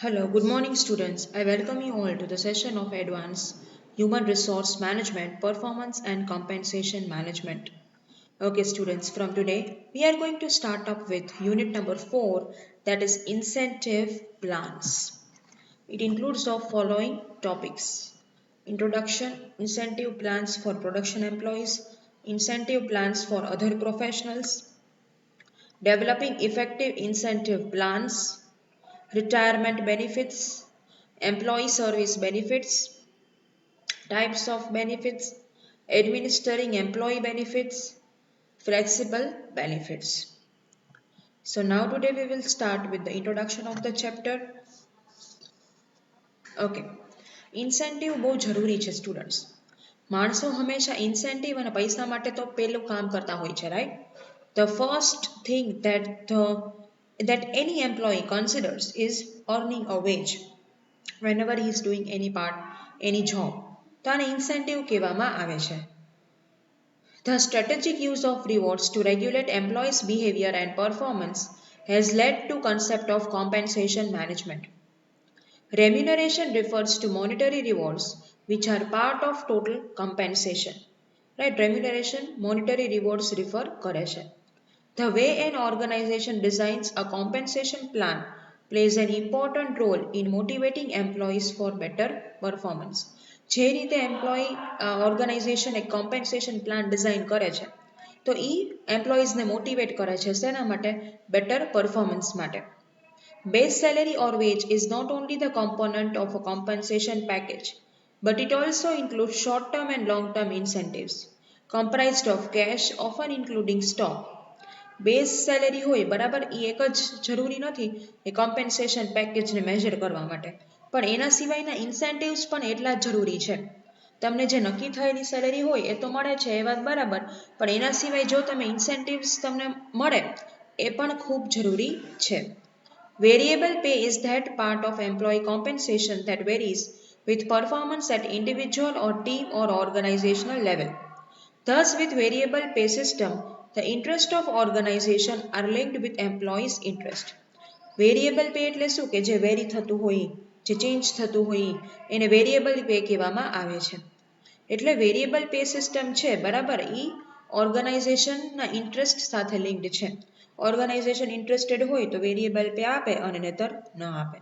Hello, good morning, students. I welcome you all to the session of Advanced Human Resource Management, Performance and Compensation Management. Okay, students, from today we are going to start up with unit number 4, that is incentive plans. It includes the following topics: introduction, incentive plans for production employees, incentive plans for other professionals, developing effective incentive plans, retirement benefits, employee service benefits, types of benefits, administering employee benefits, flexible benefits. So now today we will start with the introduction of the chapter. Okay. Incentive બહુ જરૂરી છે students. માણસો હંમેશા incentive અને પૈસા માટે તો પહેલું કામ કરતા હોય છે, right? The first thing that any employee considers is earning a wage whenever he is doing any part, any job. તો આને ઇન્સેન્ટિવ કહેવામાં આવે છે. The strategic use of rewards to regulate employees' behavior and performance has led to concept of compensation management. Remuneration refers to monetary rewards which are part of total compensation. Right? Remuneration, monetary rewards refer કરે છે. The way an organization designs a compensation plan plays an important role in motivating employees for better performance. જે રીતે employ organisation એક compensation plan design કરે છે તો એ એમ્પ્લોઈઝને motivate કરે છે શેના માટે? બેટર પરફોર્મન્સ માટે. Base salary or wage is not only the component of a compensation package, but it also includes short-term and long-term incentives, comprised of cash, often including stock. Base salary હોય બરાબર, એ એક જ જરૂરી નથી એ compensation પેકેજને major કરવા માટે, પણ એના સિવાયના ઇન્સેન્ટિવ્સ પણ એટલા જ જરૂરી છે. તમને જે નક્કી થયેલી સેલેરી હોય એ તો મળે છે, એ વાત બરાબર, પણ એના સિવાય જો તમે ઇન્સેન્ટિવ્સ તમને મળે એ પણ ખૂબ જરૂરી છે. Variable pay is that part of employee compensation that varies with performance at individual or team or organizational level. Thus, with variable pay system, the interest of organization are linked with employees' interest. Variable pay એટલે શું કે જે very થતું હોય, જે change થતું હોય એને વેરિયેબલ પે કહેવામાં આવે છે. એટલે વેરિયેબલ પે સિસ્ટમ છે બરાબર, એ ઓર્ગેનાઇઝેશનના ઇન્ટરેસ્ટ સાથે લિંક્ડ છે. ઓર્ગેનાઇઝેશન ઇન્ટરેસ્ટેડ હોય તો વેરિયેબલ પે આપે અને નહીતર ન આપે.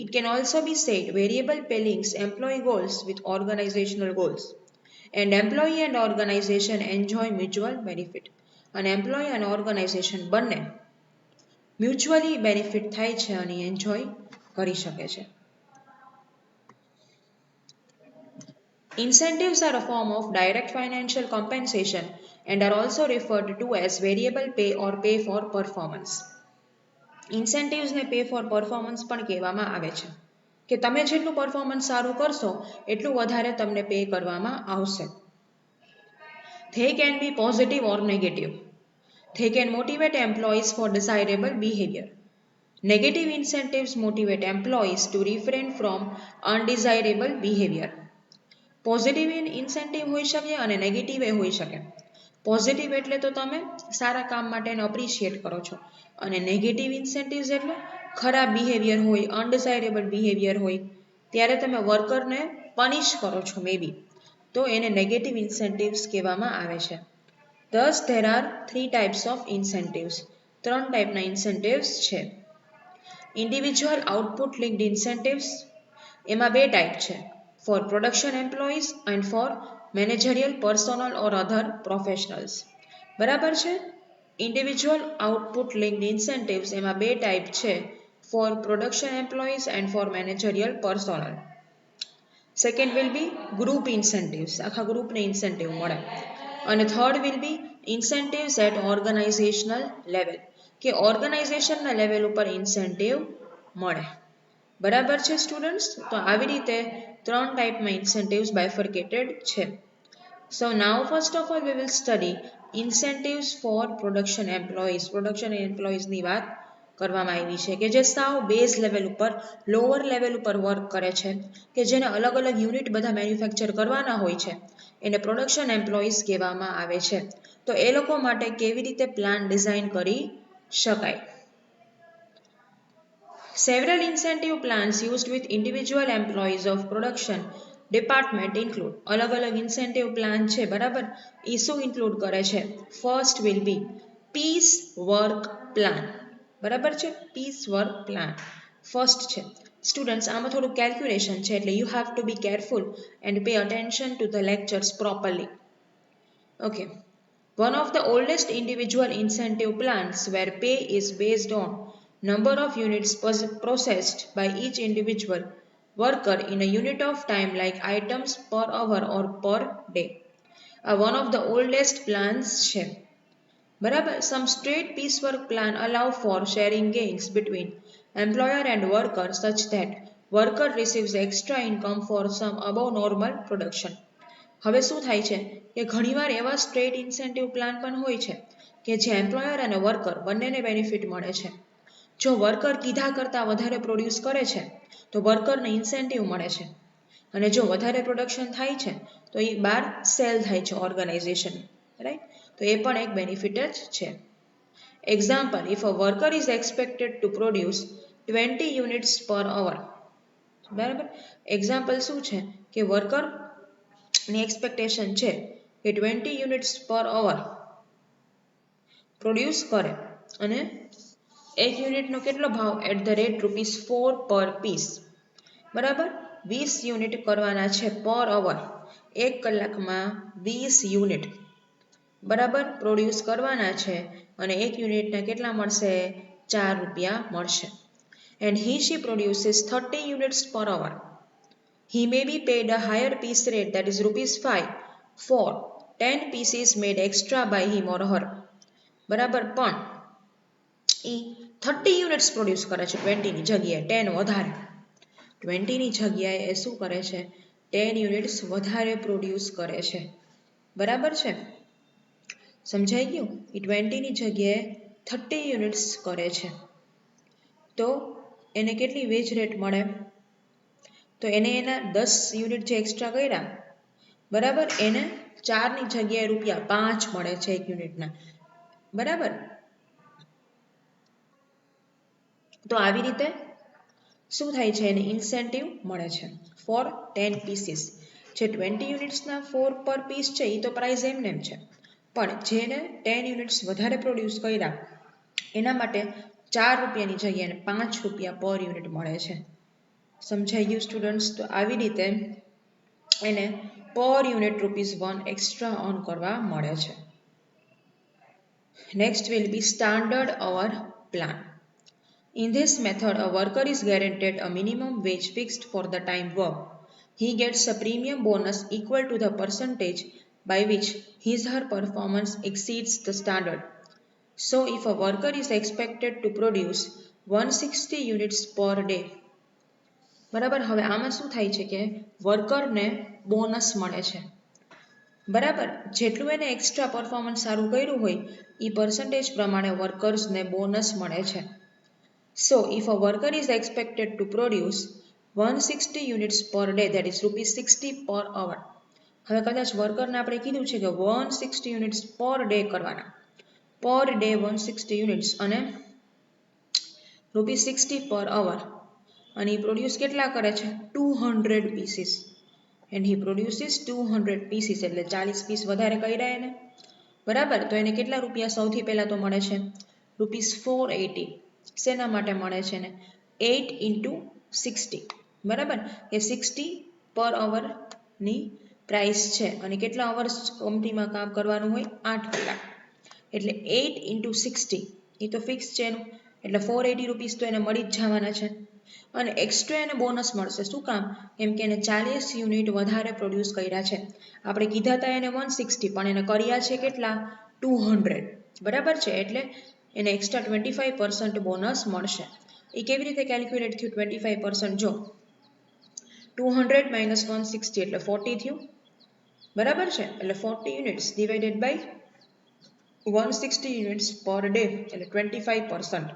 It can also be said variable pay links employee goals with organizational goals. And employee and organization enjoy mutual benefit. અને એમ્પ્લોય અને ઓર્ગેનાઇઝેશન બંને મ્યુચ્યુઅલી બેનિફિટ થાય છે અને એન્જોય કરી શકે છે. Incentives are a form of direct financial compensation and are also referred to as variable pay or pay for performance. Incentives ને pay for performance પણ કહેવામાં આવે છે કે તમે જેટલું પરફોર્મન્સ સારું કરશો એટલું વધારે તમને પે કરવામાં આવશે. They can be positive or negative. They can motivate employees for desirable behavior. Negative incentives motivate employees to refrain from undesirable behavior. Positive incentive હોઈ શકે અને નેગેટિવ એ હોઈ શકે. પોઝિટિવ એટલે તો તમે સારા કામ માટે એને અપ્રિશિએટ કરો છો, અને નેગેટિવ ઇન્સેન્ટિવ્સ એટલે ખરાબ બિહેવિયર હોય, અનડિઝાયરેબલ બિહેવિયર હોય ત્યારે તમે વર્કરને પનિશ કરો છો મે બી, તો એને નેગેટિવ ઇન્સેન્ટિવ્સ કહેવામાં આવે છે. Thus there are 3 types of incentives. 3 ટાઈપના ઇન્સેન્ટિવ્સ છે. ઇન્ડિવિજ્યુઅલ આઉટપુટ લિંક્ડ ઇન્સેન્ટિવ્સ, એમાં 2 ટાઈપ છે, for production employees and for managerial personnel or other professionals. બરાબર છે? Individual output linked incentives એમાં 2 ટાઈપ છે, for production employees and for managerial personnel. Second will be group incentives, આખા ગ્રુપને incentive મળે. અને third will be incentives at organizational level, કે ઓર્ગેનાઇઝેશનના level ઉપર incentive મળે. બરાબર છે સ્ટુડન્ટ્સ? તો આવી રીતે 3 ટાઈપમાં ઇન્સેન્ટિવ્સ બાયફર્કેટેડ છે. So now first of all we will study incentives for production employees. Production employees ની વાત કરવામાં આવી છે કે જે સાવ બેઝ લેવલ ઉપર, લોઅર લેવલ ઉપર વર્ક કરે છે, કે જેને અલગ અલગ યુનિટ બધા મેન્યુફેક્ચર કરવાના હોય છે, એને પ્રોડક્શન એમ્પ્લોઈઝ કહેવામાં આવે છે. તો એ લોકો માટે કેવી રીતે પ્લાન ડિઝાઇન કરી શકાય. Several incentive plans used with individual employees of production department include અલગ અલગ incentive plan છે બરાબર એ શું include કરે છે first will be peace work plan બરાબર છે peace work plan first છે students આમાં થોડું calculation છે એટલે you have to be careful and pay attention to the lectures properly. Okay, one of the oldest individual incentive plans where pay is based on number of units processed by each individual worker in a unit of time like items per hour or per day. One of the oldest plans છે બરાબર. Some straight piecework plan allow for sharing gains between employer and worker such that worker receives extra income for some above normal production. હવે શું થાય છે કે ઘણીવાર એવા straight incentive plan પણ હોય છે કે જે એમ્પ્લોયર અને વર્કર બંનેને બેનિફિટ મળે છે. જો વર્કર કીધા કરતાં વધારે પ્રોડ્યુસ કરે છે તો વર્કરને ઇન્સેન્ટિવ મળે છે અને જો વધારે પ્રોડક્શન થાય છે તો એ બહાર સેલ થાય છે ઓર્ગેનાઇઝેશન રાઈટ તો એ પણ એક બેનિફિટ જ છે. Example if a worker is expected to produce 20 units પર અવર બરાબર એક્ઝામ્પલ શું છે કે વર્કર ની એક્સપેક્ટેશન છે કે 20 યુનિટ્સ પર અવર પ્રોડ્યુસ કરે અને એક યુનિટનો કેટલો ભાવ એટ ધ રેટ ₹4 પર પીસ બરાબર 20 યુનિટ કરવાના છે પર અવર એક કલાકમાં 20 યુનિટ બરાબર પ્રોડ્યુસ કરવાના છે અને એક યુનિટના કેટલા મળશે ₹4 મળશે and he produces 30 units per hour. He may be paid a higher piece rate that is ₹5 for 10 pieces made extra by him or her. બરાબર પણ એ 30 યુનિટ્સ પ્રોડ્યુસ કરે છે 20 ની જગ્યાએ 10 વધારે 20 ની જગ્યાએ એ શું કરે છે 10 યુનિટ્સ વધારે પ્રોડ્યુસ કરે છે બરાબર છે સમજાઈ ગયું એ 20 ની જગ્યાએ 30 યુનિટ્સ કરે છે તો એને કેટલી વેજ રેટ મળે તો એને એના 10 યુનિટ જે એક્સ્ટ્રા કર્યા બરાબર એને 4 ની જગ્યાએ ₹5 મળે છે એક યુનિટના બરાબર તો આવી રીતે શું થાય છે એને ઇન્સેન્ટિવ મળે છે ફોર 10 પીસીસ જે 20 યુનિટ્સના 4 પર પીસ છે એ તો પ્રાઇસ એમને એમ છે પણ જેને 10 યુનિટ્સ વધારે પ્રોડ્યુસ કર્યા એના માટે ₹4 ની જગ્યાએ ₹5 પર યુનિટ મળે છે સમજાઈ ગયું સ્ટુડન્ટ્સ તો આવી રીતે એને પર યુનિટ ₹1 એક્સ્ટ્રા અર્ન કરવા મળે છે. Next will be standard hour plan. In this method, a worker is guaranteed a minimum wage fixed for the time worked. He gets a premium bonus equal to the percentage by which his or her performance exceeds the standard. So, if a worker is expected to produce 160 units per day, બરાબર હવે આમાં શું થાય છે કે વર્કરને bonus મળે છે બરાબર જેટલું એને એક્સ્ટ્રા પરફોર્મન્સ સારું કર્યું હોય એ પર્સન્ટેજ પ્રમાણે વર્કર્સને બોનસ મળે છે. So, if a worker is expected to produce 160 units per day, that is ₹60 per hour. હવે કદાચ વર્કરને આપણે કીધું છે કે 160 યુનિટ્સ પર ડે કરવાના પર ડે 160 યુનિટ્સ અને ₹60 પર અવર અને એ પ્રોડ્યુસ કેટલા કરે છે 200 પીસીસ એન્ડ હી પ્રોડ્યુસીસ 200 પીસીસ એટલે 40 પીસ વધારે કર્યા એને બરાબર તો એને કેટલા રૂપિયા સૌથી પહેલા તો મળે છે ₹480 શેના માટે મળે છે ને 8 into 60 બરાબર એ 60 પર અવરની પ્રાઇસ છે અને કેટલા અવર્સ કંપનીમાં કામ કરવાનું હોય 8 કલાક એટલે 8 into 60 એ તો ફિક્સ છે એનું એટલે ₹480 તો એને મળી જ જવાના છે અને એક્સ્ટ્રા એને બોનસ મળશે શું કામ કેમ કે એને 40 યુનિટ વધારે પ્રોડ્યુસ કર્યા છે આપણે કીધા હતા એને 160 પણ એને કર્યા છે કેટલા 200 બરાબર છે એટલે એને એક્સ્ટ્રા 25% બોનસ મળશે એ કેવી રીતે કેલ્ક્યુલેટ થયું 25% જો 200 minus 160 એટલે 40 થયું બરાબર છે એટલે 40 units divided by 160 units per day એટલે 25%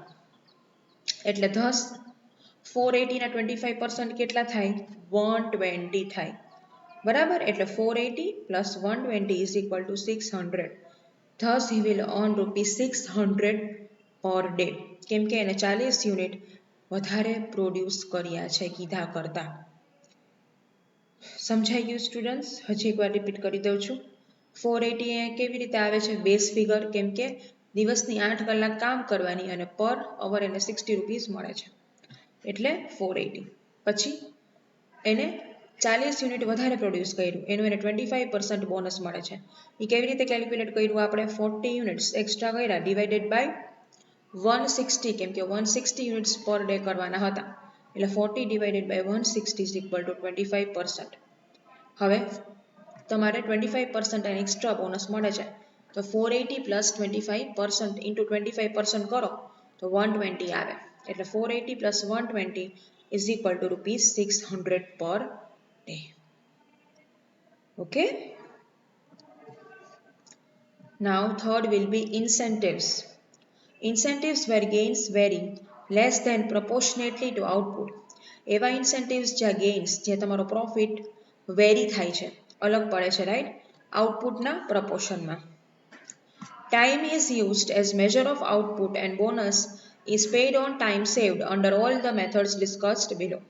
એટલે 480 ના 25% કેટલા થાય 120 થાય બરાબર એટલે 480 plus 120 is equal to 600. Thus he will earn ₹600 per day કેમ કે એને 40 યુનિટ વધારે પ્રોડ્યુસ કર્યા છે કીધા કરતા. સમજાઈ ગયું સ્ટુડન્ટ્સ? હજી એકવાર રિપીટ કરી દઉં છું. 480 અહીંયા કેવી રીતે આવે છે? બેઝ ફિગર, કેમ કે દિવસની 8 કલાક કામ કરવાની અને પર અવર એને 60 રૂપીસ મળે છે એટલે 480. પછી એને 40 યુનિટ વધારે પ્રોડ્યુસ કર્યું એનું એને 25% બોનસ મળે છે. એ કેવી રીતે કેલ્ક્યુલેટ કર્યું આપણે? 40 યુનિટ્સ એક્સ્ટ્રા કર્યા ડિવાઇડેડ બાય 160, કેમ કે 160 યુનિટ્સ પર ડે કરવાના હતા એટલે 40 divided by 160 is equal to 25%. હવે તમારે 25% એક્સ્ટ્રા બોનસ મળે છે તો 480 પ્લસ 25% ઇન્ટુ 25% કરો તો 120 આવે એટલે 480 plus 120 is equal two ₹600 per day. Okay. Now third will be incentives. Incentives where gains vary less than proportionately to output. એવા incentives જ્યાં gains, જે તમારો profit વેરી થાય છે, અલગ પડે છે, રાઈટ, આઉટપુટના પ્રપોર્શનમાં. Time is used as measure of output and bonus is paid on time saved under all the methods discussed below.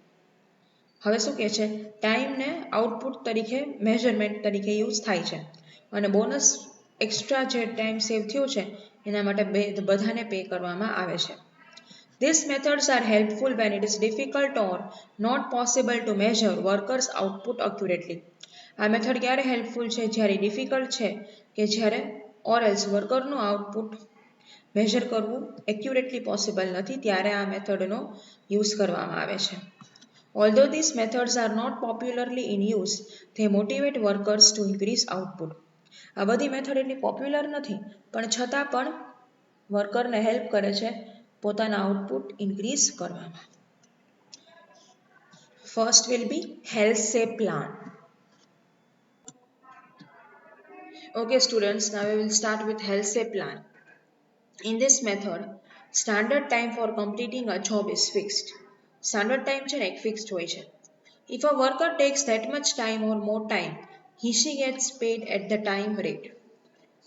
હવે શું કહે છે? ટાઈમને આઉટપુટ તરીકે મેઝરમેન્ટ તરીકે યુઝ થાય છે અને બોનસ એક્સ્ટ્રા જે ટાઈમ સેવ થયો છે એના માટે બધાને પે કરવામાં આવે છે. These methods are helpful when it is difficult or not possible to measure workers' output accurately. આ મેથડ ક્યારે હેલ્પફુલ છે? જ્યારે ડિફિકલ્ટ છે કે જ્યારે ઓર એલ્સ વર્કરનું આઉટપુટ મેઝર કરવું એક્યુરેટલી પોસિબલ નથી, ત્યારે આ મેથડનો યુઝ કરવામાં આવે છે. Although these methods are not popularly in use, they motivate workers to increase output. આ બધી મેથડ એટલી પોપ્યુલર નથી પણ છતાં પણ વર્કરને હેલ્પ કરે છે પોતાના આઉટપુટ ઇન્ક્રીઝ કરવામાં. First will be Halsey plan. Okay students, now we will start with Halsey plan. In this method, standard time for completing a job is fixed. Standard time છે ને એક ફિક્સ્ડ હોય છે. If a worker takes that much time or more time, he/she gets paid at the time rate.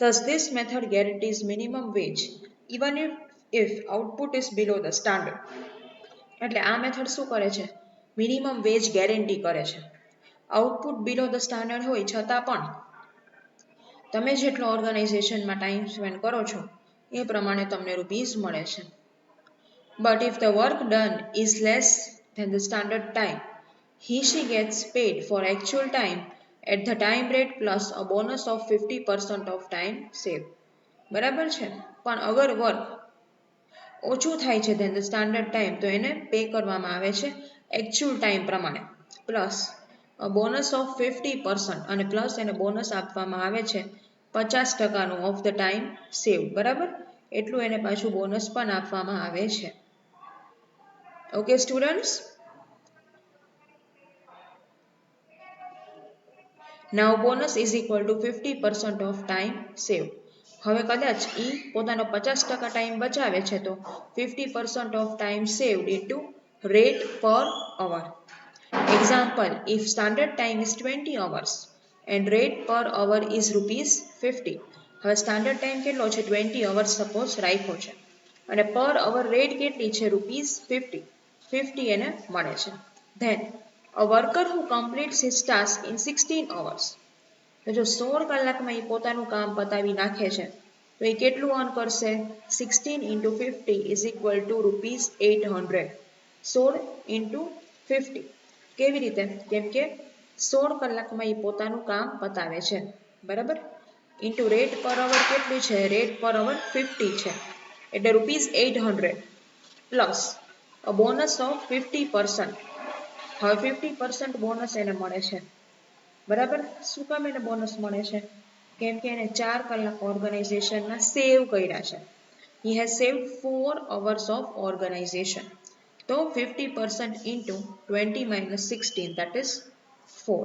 Thus, this method guarantees minimum wage even if output is below the standard. એટલે આ method શું કરે છે? Minimum veg guarantee કરે છે. Output below the standard હોય છતાં પણ તમે જેટલો ઓર્ગેનાઇઝેશનમાં ટાઈમ સ્પેન્ડ કરો છો એ પ્રમાણે તમને રૂપીસ મળે છે. But if the work done is less than the standard time, he/she gets paid for actual time at the time rate plus a bonus of 50% of time saved. બરાબર છે? પણ અગર વર્ક ઓછું થાય છે ધેન ધ સ્ટાન્ડર્ડ ટાઈમ તો એને pay કરવામાં આવે છે એકચ્યુઅલ ટાઈમ પ્રમાણે પ્લસ બોનસ ઓફ 50% અને પ્લસ એને બોનસ આપવામાં આવે છે 50% ઓફ ધ ટાઈમ સેવ. બરાબર? એટલું એને પાછું બોનસ પણ આપવામાં આવે છે. Okay students? Now bonus is equal to 50% of time saved. હવે કદાચ એ પોતાનો 50% ટાઈમ બચાવે છે તો 50% of time saved into rate per hour. Example, if standard time is 20 hours and rate per hour is ₹50. હવે સ્ટાન્ડર્ડ ટાઈમ કેટલો છે? 20 hours suppose રાખ્યો છે અને પર અવર રેટ કેટલી છે? ₹50. 50 એને મળે છે. Then a worker who completes his task in 16 hours. તો જો 16 કલાકમાં એ પોતાનું કામ પતાવી નાખે છે તો એ કેટલું અર્ન કરશે? 16 into 50 is equal to ₹800. 16 into 50. કેવી રીતે? કેમ કે 16 કલાકમાં એ પોતાનું કામ પતાવે છે. બરાબર? ઇન્ટુ રેટ પર અવર કેટલી છે? રેટ પર અવર 50 છે એટલે ₹800 પ્લસ અ બોનસ ઓફ 50%. હવે 50% બોનસ એને મળે છે. બરાબર? શું કામ એને બોનસ મળે છે? કેમ કે એને 4 કલાક ઓર્ગેનાઇઝેશનમાં સેવ કર્યા છે. He has saved 4 hours of organization. તો 50% into 20 minus 16 that is 4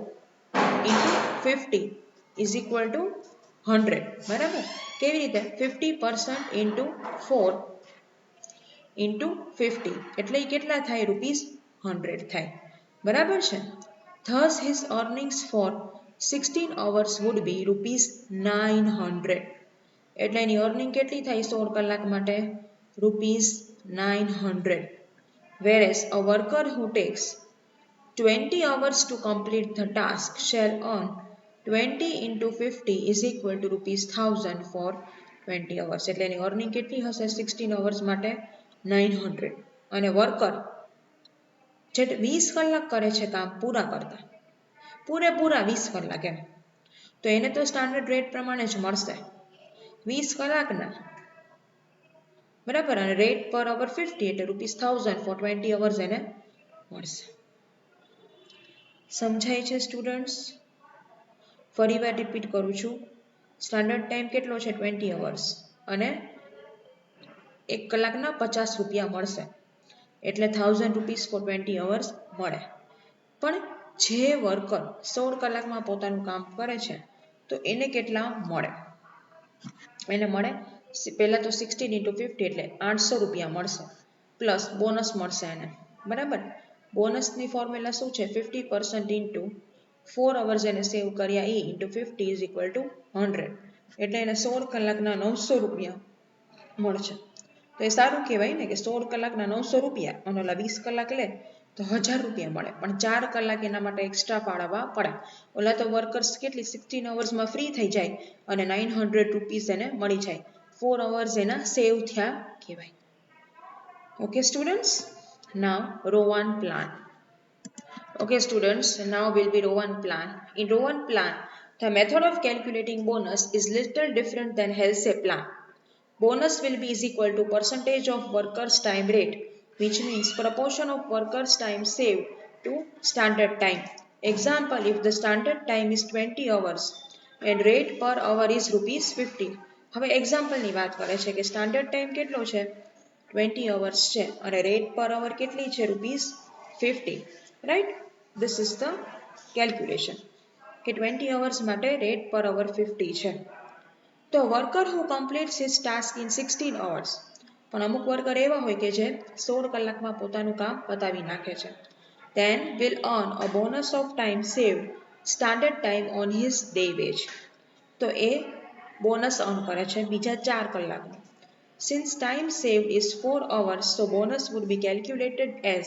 into 50 is equal to 100. બરાબર? કેવી રીતે? 50% into 4 into 50 એટલે કેટલા થાય? ₹100 થાય. બરાબર છે? Thus his earnings for 16 hours would be ₹900. એટલે એની અર્નિંગ કેટલી થાય 16 કલાક માટે? ₹900. whereas a worker who takes 20 hours to complete the task shall earn 20 into 50 is equal to rupees 1000 for 20 hours. એટલે એની અર્નિંગ કેટલી હશે 16 hours માટે 900. અને વર્કર જે 20 કલાક કરે છે કામ પૂરા કરતા પૂરેપૂરા 20 કલાક એમ તો એને તો સ્ટાન્ડર્ડ રેટ પ્રમાણે જ મળશે 20 કલાકના બરાબર અને રેટ પર અવર 50 એટલે રૂપીસ 1000 ફોર 20 અવર્સ એને મળશે. સમજાય છે સ્ટુડન્ટ્સ? ફરીવાર રિપીટ કરું છું. સ્ટાન્ડર્ડ ટાઈમ કેટલો છે 20 અવર્સ અને 1 કલાકના 50 રૂપિયા મળશે એટલે 1000 રૂપીસ ફોર 20 અવર્સ મળે. પણ જે વર્કર 16 કલાકમાં પોતાનું કામ કરે છે તો એને કેટલા મળે? એને મળે પહેલાં તો 16 into 50 એટલે 800 રૂપિયા મળશે પ્લસ બોનસ મળશે એને બરાબર. બોનસની ફોર્મ્યુલા શું છે 50% ઇન્ટુ 4 અવર્સ એને સેવ કર્યા એ ઇન્ટુ 50 ઇઝ ઇક્વલ ટુ 100 એટલે એને 16 કલાકના 900 રૂપિયા મળશે. તો એ સારું કહેવાય ને કે 16 કલાકના 900 રૂપિયા અને ઓલા 20 કલાક લે તો 1000 રૂપિયા મળે પણ 4 કલાક એના માટે એક્સ્ટ્રા ફાળવવા પડે. ઓલા તો વર્કર્સ કેટલી 16 અવર્સમાં ફ્રી થઈ જાય અને 900 રૂપીસ એને મળી જાય. 4 અવર્સ એના સેવ થયા કહેવાય. Okay students, now row 1 plan. Okay students, now will be row 1 plan. In row 1 plan, the method of calculating bonus is little different than Halsey plan. Bonus will be is equal to percentage of workers time rate, which means proportion of workers time saved to standard time. Example, if the standard time is 20 hours and rate per hour is rupees 50. હવે એક્ઝામ્પલની વાત કરે છે કે standard time કેટલો છે 20 hours છે અને rate પર અવર કેટલી છે rupees 50 right. This is the calculation કે 20 hours માટે રેટ પર અવર 50 છે. તો worker who completes his task in 16 hours પણ અમુક વર્કર એવા હોય કે જે 16 કલાકમાં પોતાનું કામ પતાવી નાખે છે. then will earn a bonus of time saved standard time on his day wage. તો એ બોનસ અર્ન કરે છે બીજા 4 કલાકનું. Since time saved is 4 hours, so bonus would be calculated as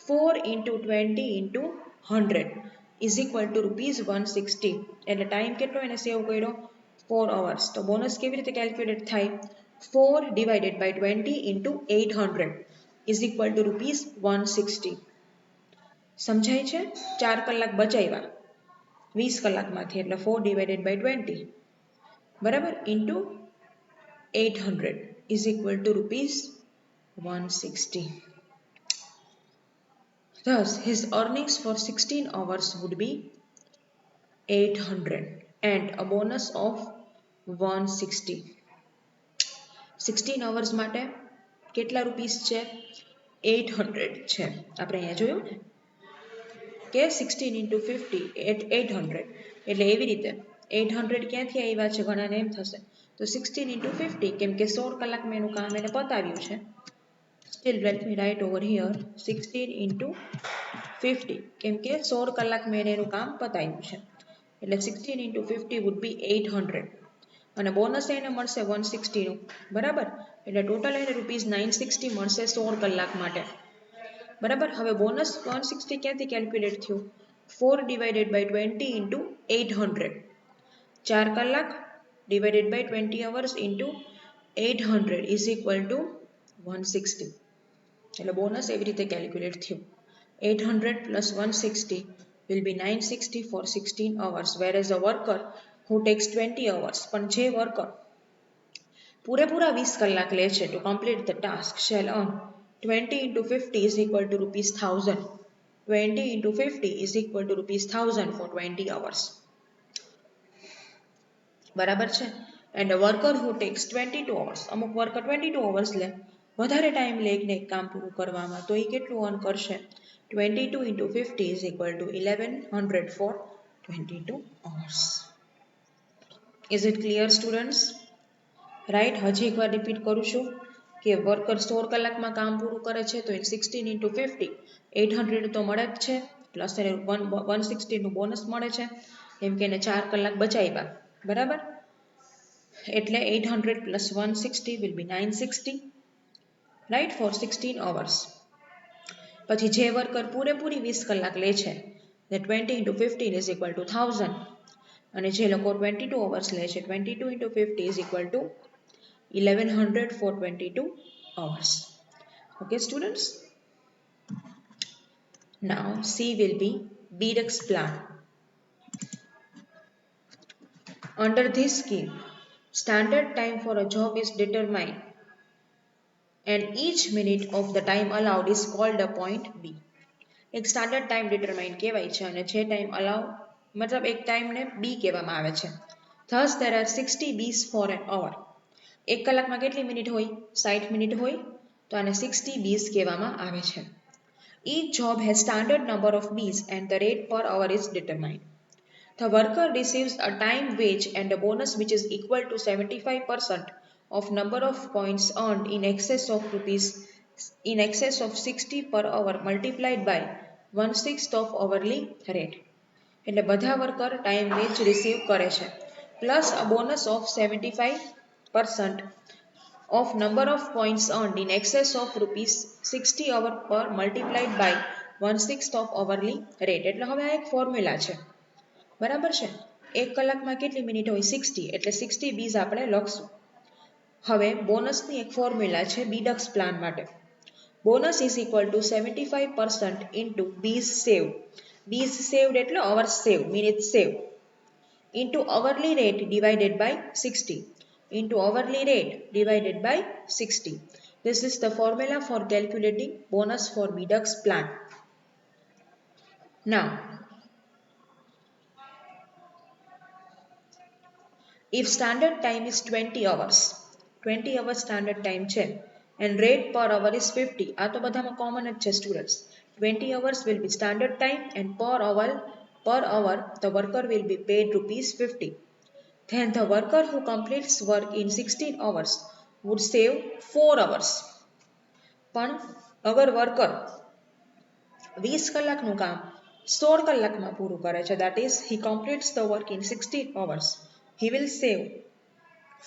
4 into 20 into 100 is equal to rupees 160. એટલે time કેટલો એને સેવ કર્યો 4 hours. તો બોનસ કેવી રીતે કેલ્ક્યુલેટ થાય 4 divided by 20 into 800 is equal to rupees 160. સમજાય છે? 4 કલાક બચાવ્યા 20 કલાકમાંથી એટલે 4 divided by 20 બરાબર into 800 is equal to rupees 160. Thus, his earnings for 16 hours would be 800 and a bonus of 160. 16 hours માટે કેટલા રૂપીસ છે 800 છે. આપણે અહીંયા જોયું ને કે 16 into 50 800 એટલે એવી રીતે 800 ક્યાંથી આવ્યા છે ઘણાને એમ થશે તો 16 into 50 કેમ કે 16 કલાકમાં એનું કામ એને પતાવ્યું છે. Still let me write over here 16 into 50 કેમ કે 16 કલાકમાં એને એનું કામ પતાવ્યું છે એટલે 16 into 50 would be 800 અને બોનસ એને મળશે 160 નું બરાબર એટલે ટોટલ એને રૂપીસ 960 મળશે 16 કલાક માટે બરાબર. હવે બોનસ 160 ક્યાંથી કેલ્ક્યુલેટ થયું 4 divided by 20 into 800 4 કલાક divided by 20 hours into 800 is equal to 160 એટલે બોનસ એવી રીતે કેલ્ક્યુલેટ થયું 800 plus 160 will be 960 for 16 hours whereas a worker who takes 20 hours પણ જે વર્કર પૂરેપૂરા 20 કલાક લે છે to complete the task shall earn 20 into 50 is equal to rupees 1000. 20 into 50 is equal to rupees 1000 for 20 hours. બરાબર છે. and a worker who takes 22 hours અમુક worker 22 hours લે વધારે ટાઈમ લે ને કામ પૂરું કરવામાં તો એ કેટલું અર્ન કરશે 22 into 50 is equal to 1100 for 22 hours. Is it clear students? Right. હજી એકવાર રિપીટ કરું છું કે વર્કર 16 કલાકમાં કામ પૂરું કરે છે તો 16 into 50 800 તો મળે જ છે પ્લસ એને 160 નું બોનસ મળે છે કેમ કે એને 4 કલાક બચાવ્યા બરાબર એટલે 800 plus 160 will be 960 right for 16 hours. પછી જે વર્કર પૂરેપૂરી 20 કલાક લે છે the 20 into 15 is equal to 1000 અને જે લોકો 22 hours લે છે 22 into 50 is equal to 1100 for 22 hours. Okay students, now C will be Beedux plan. Under this scheme, standard time for a job is determined and each minute of the time allowed is called a point B. એક standard time determine કહેવાય છે અને જે time અલાઉ મતલબ એક ટાઈમને બી કહેવામાં આવે છે. thus there are 60 bees for an hour. એક કલાકમાં કેટલી મિનિટ હોય? 60 મિનિટ હોય, તો આને 60 bees કહેવામાં આવે છે. Each job has standard number of bees and the rate per hour is determined. The worker receives a time wage and a bonus which is equal to 75% of number of points earned in excess of 60 per hour multiplied by 1/6 of hourly rate. એટલે બધા worker time veg receive કરે છે plus a bonus of 75% of number of points earned in excess of rupees 60 hour per multiplied by 1/6 of hourly rate. એટલે હવે આ એક formula છે, બરાબર છે. એક કલાકમાં કેટલી મિનિટ હોય? 60, એટલે 60 બીઝ આપણે લખશું. હવે બોનસની એક ફોર્મ્યુલા છે બીડક્સ પ્લાન માટે. Bonus is equal to 75% into B's save. B's saved એટલે hours save, minute save, into hourly rate divided by 60, into hourly rate divided by 60. This is the formula for calculating bonus for Bedux plan. Now, if standard time is 20 hours, 20 hours standard time છે and rate per hour is 50, આ તો બધામાં common જ છે students. 20 hours will be standard time and per hour the worker will be paid rupees 50. Then the worker who completes work in 16 hours would save 4 hours. પણ અગર worker 20 કલાકનું કામ 16 કલાકમાં પૂરું કરે છે, that is he completes the work in 16 hours, he will save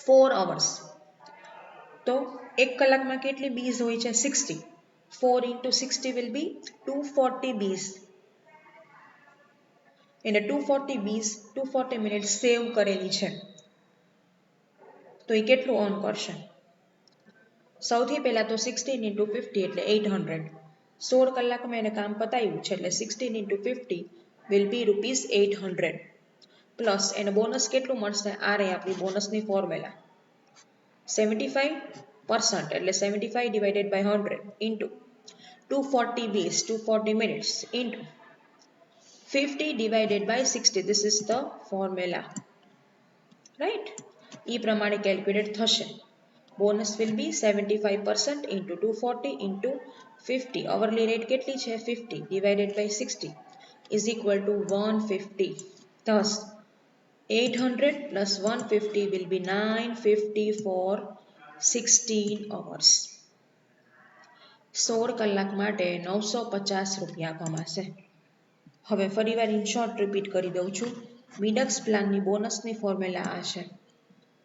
4 hours. તો એક કલાકમાં કેટલી બીઝ હોય છે? 60. 4 into 60 will be 240 bees. એને 240 bees 240 મિનિટ સેવ કરેલી છે, તો એ કેટલું અર્ન કરશે? સૌથી પહેલા તો 16 into 50 એટલે 800. 16 કલાકમાં એને કામ પતાવ્યું છે એટલે 16 into 50 will be rupees 800 plus એને બોનસ કેટલું મળશે? આ રહી આપણી બોનસની ફોર્મ્યુલા 75% એટલે 75 divided by 100 into 240 bees 240 minutes into 50 divided by 60. This is the formula, right? એ પ્રમાણે કેલ્ક્યુલેટ થશે. Bonus will be 75% into 240 into 50. Hourly rate કેટલી છે? 50 divided by 60 is equal to 150. Thus 800 plus 150 will be 950 for 16 hours. 16 કલાક માટે 950 રૂપિયા કમાશે. હવે ફરીવાર in short repeat કરી દઉં છું. મિડક્સ પ્લાનની બોનસની ફોર્મ્યુલા આ છે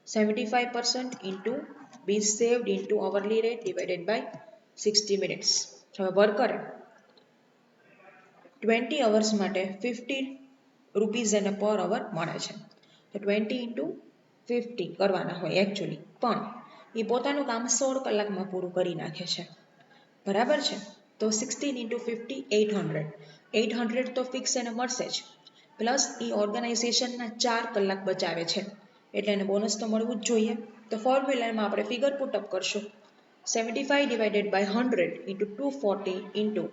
75% into bees saved into hourly rate divided by 60 minutes. હવે વર્કરે 20 hours માટે 50 રૂપીઝ એને પર અવર મળે છે, તો 20 into 50 કરવાના હોય એકચ્યુઅલી, પણ એ પોતાનું કામ 16 કલાકમાં પૂરું કરી નાખે છે, બરાબર છે. તો 16 into 50 800 તો ફિક્સ એને મળશે જ, પ્લસ એ ઓર્ગેનાઇઝેશનના 4 કલાક બચાવે છે એટલે એને બોનસ તો મળવું જ જોઈએ. તો ફોર્મ્યુલામાં આપણે ફિગર પુટઅપ કરશું 75 divided by 100 into 240 into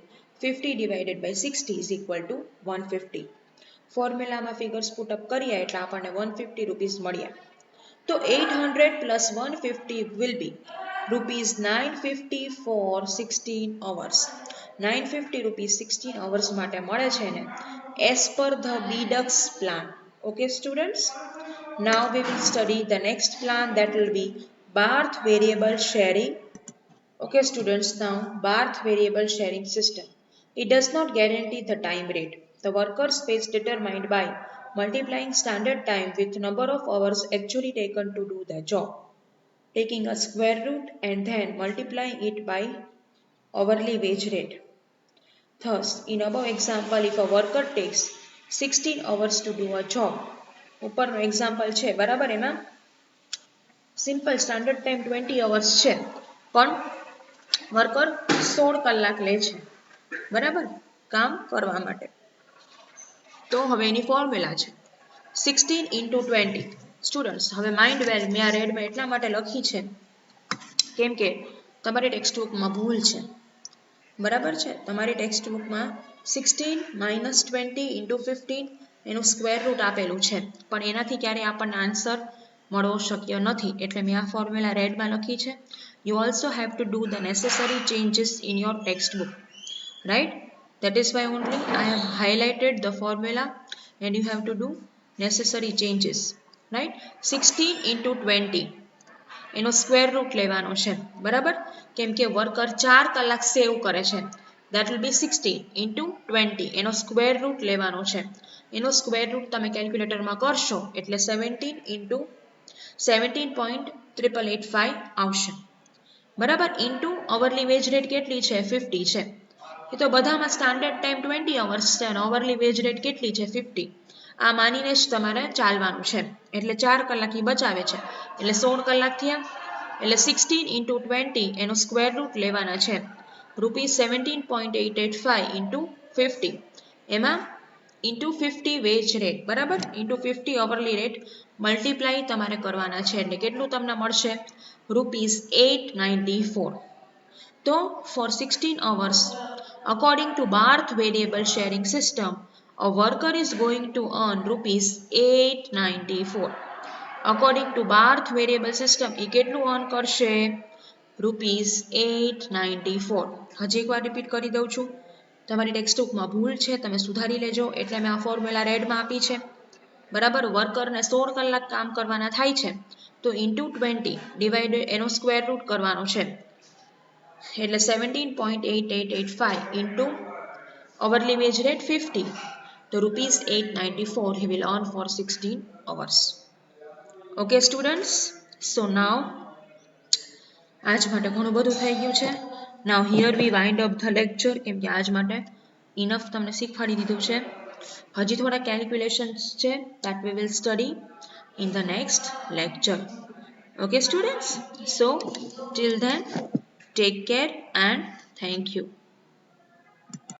50 divided by 60 is equal to 150. ફોર્મ્યુલામાં ફિગર્સ પુટઅપ કર્યા એટલે આપણને 150 રૂપીસ મળ્યા. તો 800 plus 150 will be rupees 950 for 16 hours. 950 rupees 16 hours માટે મળે છે ને as per the Bedux plan. Okay students, now we will study the next plan, that will be Barth variable sharing. Okay students, now Barth variable sharing system. It does not guarantee the time rate. The worker's pay is determined by multiplying standard time with number of hours actually taken to do the job, taking a square root and then multiplying it by hourly wage rate. Thus, in above example, if a worker takes 16 hours to do a job, ઉપરનો example છે બરાબર, એમાં simple standard time 20 hours છે, પણ worker 16 કલાક લે છે બરાબર કામ કરવા માટે. તો હવે એની ફોર્મ્યુલા છે 16 into 20. સ્ટુડન્ટ્સ હવે માઇન્ડ વેલ મેં આ રેડમાં એટલા માટે લખી છે કેમ કે તમારી ટેક્સ્ટ બુકમાં ભૂલ છે બરાબર છે. તમારી ટેક્સ્ટ બુકમાં 16 minus 20 into 15 એનું સ્ક્વેર રૂટ આપેલું છે, પણ એનાથી ક્યારેય આપણને આન્સર મળવો શક્ય નથી, એટલે મેં આ ફોર્મ્યુલા રેડમાં લખી છે. You also have to do the necessary changes in your text book, right? That is why only I have highlighted the formula and you have to do necessary changes, right? 16 into 20 એનો square root લેવાનો છે બરાબર, કેમ કે worker 4 કલાક સેવ કરે છે. that will be 16 into 20 એનો સ્ક્વેર રૂટ લેવાનો છે. એનો સ્ક્વેર રૂટ તમે કેલ્ક્યુલેટરમાં કરશો એટલે 17 into 17.885 આવશે બરાબર. ઇન્ટુ અવરલી વેજ રેટ કેટલી છે 50 છે. એ તો બધામાં સ્ટાન્ડર્ડ ટાઈમ 20 અવર્સ છે અને અવરલી વેજ રેટ કેટલી છે 50. આ માનીને જ તમારે ચાલવાનું છે, એટલે 4 કલાક ઈ બચાવે છે એટલે 16 કલાક થયા. એટલે 16 into 20 એનો સ્ક્વેર રૂટ લેવાના છે ₹17.885 into 50, એમાં into 50 વેજ રેટ બરાબર, into 50 અવરલી રેટ મલ્ટીપ્લાય તમારે કરવાના છે, એટલે કેટલું તમને મળશે ₹894. તો for 16 hours according to Barth variable sharing system a worker is going to earn ₹894. according to Barth variable system એ કેટલું earn કરશે ₹894. હજી એકવાર રિપીટ કરી દઉં છું, તમારી ટેક્સ્ટ બુકમાં ભૂલ છે તમે સુધારી લેજો, એટલે મેં આ ફોર્મ્યુલા રેડમાં આપી છે બરાબર. વર્કરને 16 કલાક કામ કરવાના થાય છે તો ઇન્ટુ 20 ડિવાઇડેડ એનો સ્ક્વેર રૂટ કરવાનો છે, એટલે 17.8885 into hourly wage rate 50, તો ₹894 he will earn for 16 hours. Okay students, so now આજ માટે ઘણું બધું થઈ ગયું છે. now here we wind up the lecture, કેમ કે આજ માટે ઇનફ તમને શીખવાડી દીધું છે. હજી થોડા કેલ્ક્યુલેશન્સ છે that we will study in the next lecture. Okay students, so till then take care and thank you.